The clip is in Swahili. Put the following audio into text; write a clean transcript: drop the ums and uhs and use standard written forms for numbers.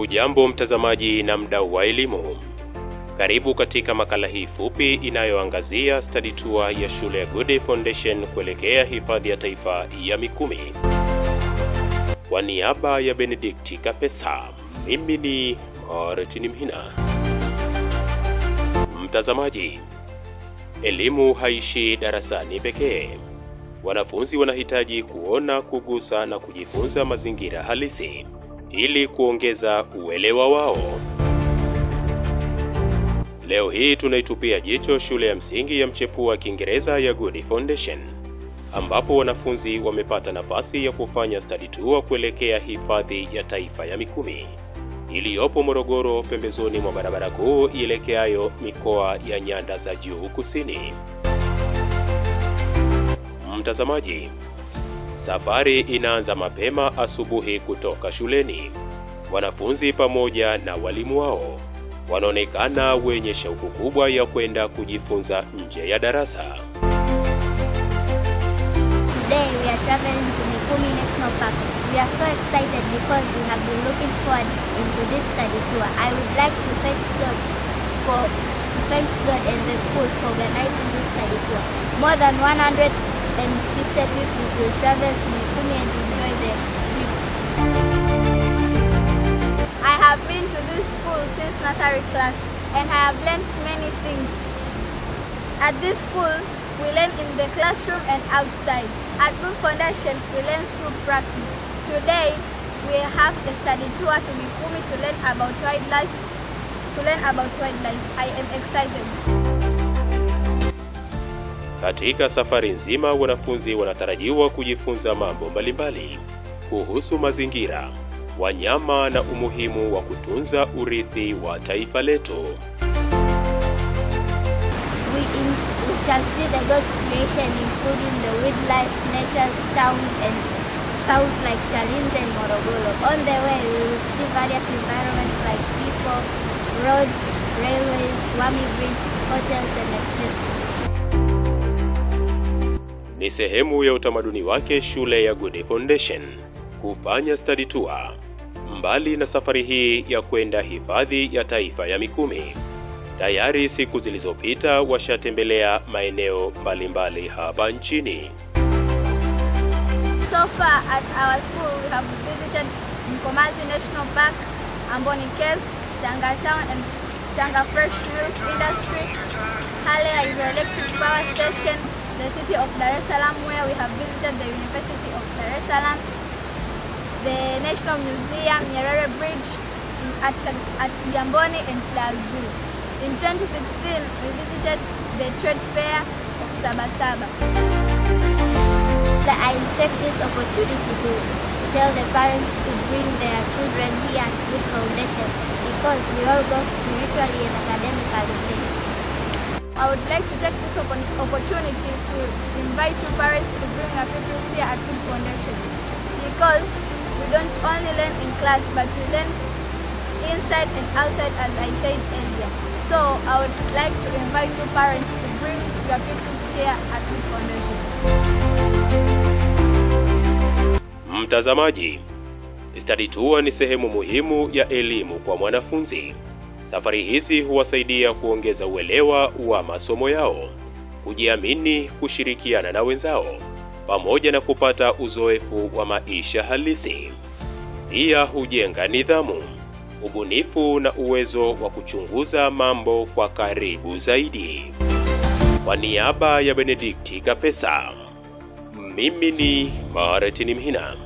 Hujambo mtazamaji na mdau wa elimu. Karibu katika makala hii fupi inayoangazia study tour ya shule ya Good Day Foundation kuelekea hifadhi ya taifa ya Mikumi. Kwa niaba ya Benedict Kapesa, mimi ni Martin Mhina. Mtazamaji, elimu haishi darasani pekee. Wanafunzi wanahitaji kuona, kugusa na kujifunza mazingira halisi ili kuongeza uelewa wao. Leo hii tunaitupia jicho shule ya msingi ya mchepuo wa Kiingereza ya Good Day Foundation, ambapo wanafunzi wamepata nafasi ya kufanya study tour kuelekea hifadhi ya taifa ya Mikumi iliyopo Morogoro, pembezoni mwa barabara kuu ielekeayo mikoa ya nyanda za juu kusini. Mtazamaji, safari inaanza mapema asubuhi kutoka shuleni. Wanafunzi pamoja na walimu wao wanaonekana wenye shauku kubwa ya kwenda kujifunza nje ya darasa. Today we are traveling to Mikumi National Park. We are so excited because we have been looking forward into this study tour. I would like to thank God and the school for organizing this study tour. More than 150 people will travel to Mikumi and enjoy the trip. I have been to this school since nursery class and I have learned many things. At this school, we learn in the classroom and outside. At Good Foundation, we learn through practice. Today, we have a study tour to Mikumi to learn about wildlife. I am excited. Katika safari nzima, wanafunzi wanatarajiwa kujifunza mambo mbalimbali kuhusu mazingira, wanyama na umuhimu wa kutunza urithi wa taifa letu. We shall see the God's creation, including the wildlife, nature's towns like Chalinze and Morogoro. On the way, we will see various environments like people, roads, railways, Wami Bridge, hotels, and etc. Ni sehemu ya utamaduni wake shule ya Good Day Foundation kufanya study tour. Mbali na safari hii ya kwenda hifadhi ya taifa ya Mikumi, tayari siku zilizopita washatembelea maeneo mbalimbali hapa nchini. So far at our school we have visited Mkomazi National Park, Amboni Caves, Tanga Town and Tanga Fresh Milk Industry, Hale Hydroelectric Power Station, the city of Dar es Salaam where we have visited the University of Dar es Salaam, the National Museum, Nyerere Bridge at Gamboni and Dar Zoo. In 2016, we visited the trade fair of Sabasaba. I will take this opportunity to tell the parents to bring their children here at Good Foundation because we all go spiritually and academically safe. I would like to take this opportunity to invite you parents to bring your pupils here at Good Foundation because we don't only learn in class but we learn inside and outside, as I said earlier. So I would like to invite you parents to bring your pupils here at Good Foundation. Mtazamaji, study tour ni sehemu muhimu ya elimu kwa mwanafunzi. Safari hizi huwasaidia kuongeza uelewa wa masomo yao, kujiamini, kushirikiana na wenzao, pamoja na kupata uzoefu wa maisha halisi. Pia hujenga nidhamu, ubunifu na uwezo wa kuchunguza mambo kwa karibu zaidi. Kwa niaba ya Benedict Kapesa, mimi ni Martin Mhina.